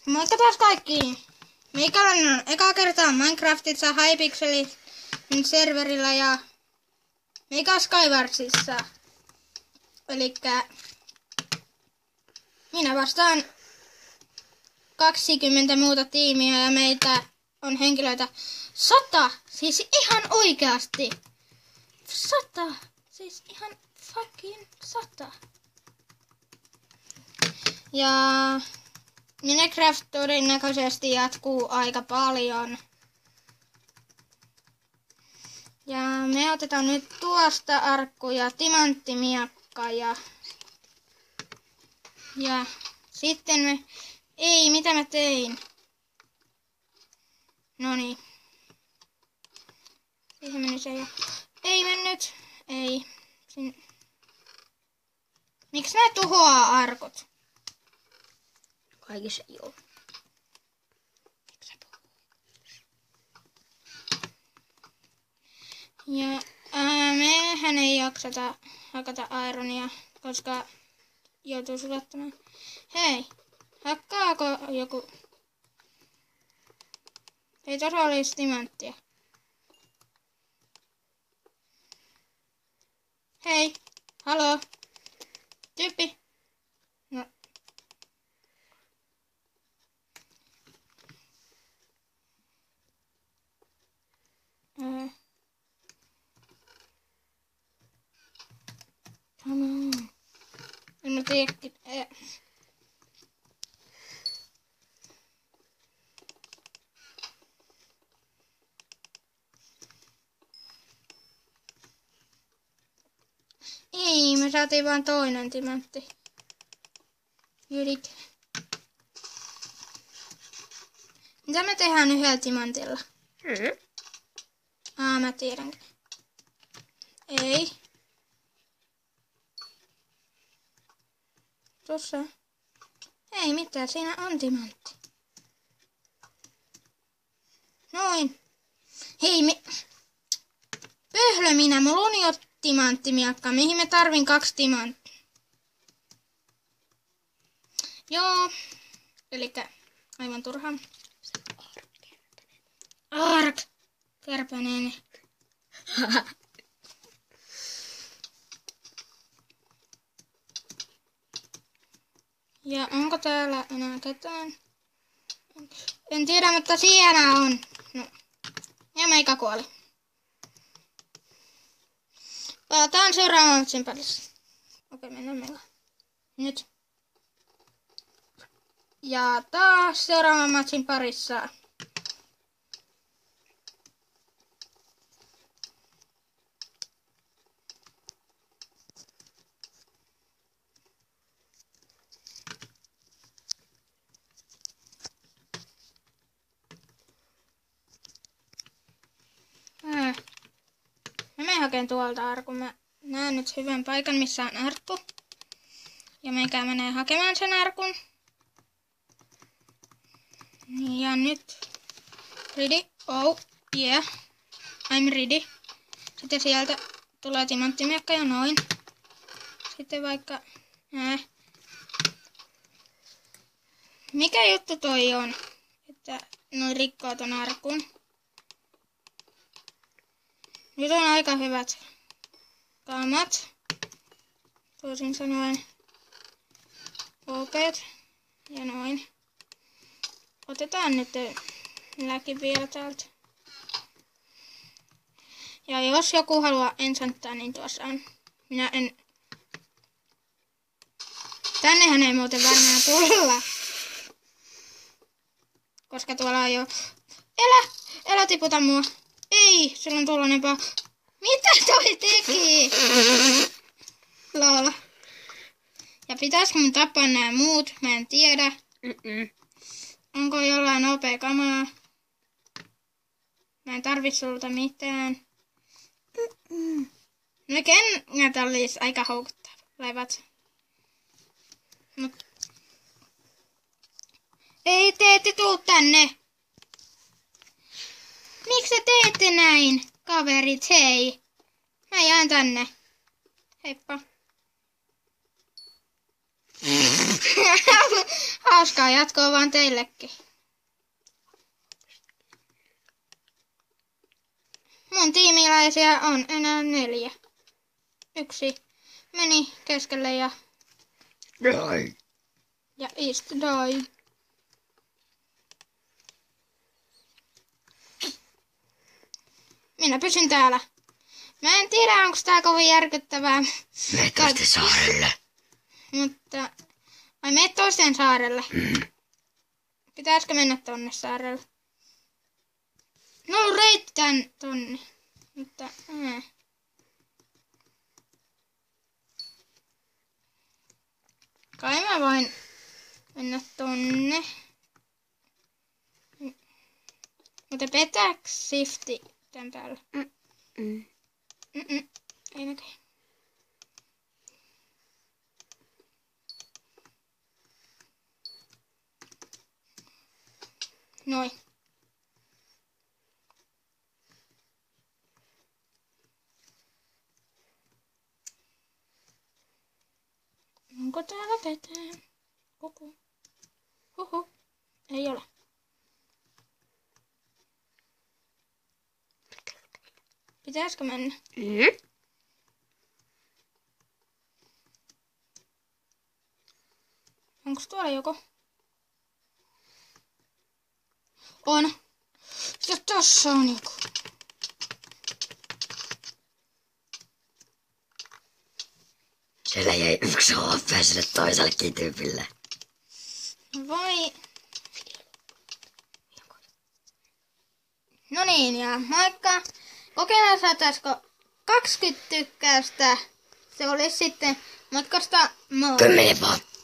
Moikka taas kaikki! Meikäläinen on eka kertaa Minecraftissa Hypixelin serverillä ja meikä Skywarsissa. Elikkä minä vastaan 20 muuta tiimiä ja meitä on henkilöitä 100. Siis ihan oikeasti. 100. Siis ihan fucking 100. Ja Minecraft todennäköisesti jatkuu aika paljon. Ja me otetaan nyt tuosta arkku ja timanttimiakka ja sitten me... Ei, mitä mä tein? Noniin. Siihen meni se ja... Ei mennyt. Ei. Miksi nää tuhoaa arkut? Kaikissa ei oo. Ja mehän ei jaksata hakata ironia, koska joutuu sulattamaan. Hei, hakkaako joku? Ei tuossa olisi timanttia. Hei, haloo, tyyppi. No. Come on. En mä tiedä. Ei, me saatiin vaan toinen timantti. Jyrit. Mitä me tehdään yhdellä timantilla? Mä tiedän. Ei. Tossa. Ei mitään, siinä on timantti. Noin. Hei, pöhlö minä, mulla on jo timanttimiakka. Mihin me tarvin 2 timanttia? Joo. Elikkä aivan turhaa. Ark. Kärpänen. Ja onko täällä enää ketään? En tiedä, mutta siellä on. No. Ja meikä kuoli. Palataan seuraavan matsin parissa. Okei, mennään meillä. Nyt. Ja taas seuraavan matsin parissa. Mä menen hakemaan tuolta arkun. Mä näen nyt hyvän paikan, missä on arkku. Ja meikä menee hakemaan sen arkun. Ja nyt. Ready? Oh, yeah. I'm ready. Sitten sieltä tulee timanttimiakka ja noin. Sitten vaikka... Mikä juttu toi on? Että noin rikkoo ton arkun. Nyt on aika hyvät kamat. Toisin sanoen kokeet ja noin. Otetaan nyt läki vielä täältä. Ja jos joku haluaa enchanttaa, niin tuossa on. Minä en... Tännehän ei muuten varmaan tulla. Koska tuolla on jo... Älä tiputa mua. Ei, sillä on tuollainen Mitä toi teki? Loola. Ja pitäisikö mun tappaa nämä muut? Mä en tiedä. Onko jollain nopea kamaa? Mä en tarvi sulta mitään. Ne kengät olis aika houkuttelevat. Ei te ette tuu tänne. Miksi te teette näin, kaverit? Hei. Mä jään tänne. Heippa. Hauskaa jatkoa vaan teillekin. Mun tiimiläisiä on enää 4. 1 meni keskelle ja East die. Minä pysyn täällä. Mä en tiedä, onko tää kovin järkyttävää. Me toisten saarelle. Mutta... Ai meet toiseen saarelle. Pitäisikö mennä tonne saarelle? No ollut reitti tän tonne. Mutta... Kai mä voin mennä tonne. Mutta petääks shifti tän päällä? Ei näkö. Noin. Onko täällä vetää? Huhu. Ei ole. Pitäisikö mennä? Onko tuolla joku? On. Ja tossa on joku. Siellä jäi 1 HP sille toisellekin tyypille. Voi. No niin, ja moikka. Kokeillaan saataisiko 20 tykkäystä. Se olisi sitten matkasta moi. 10 vuotta.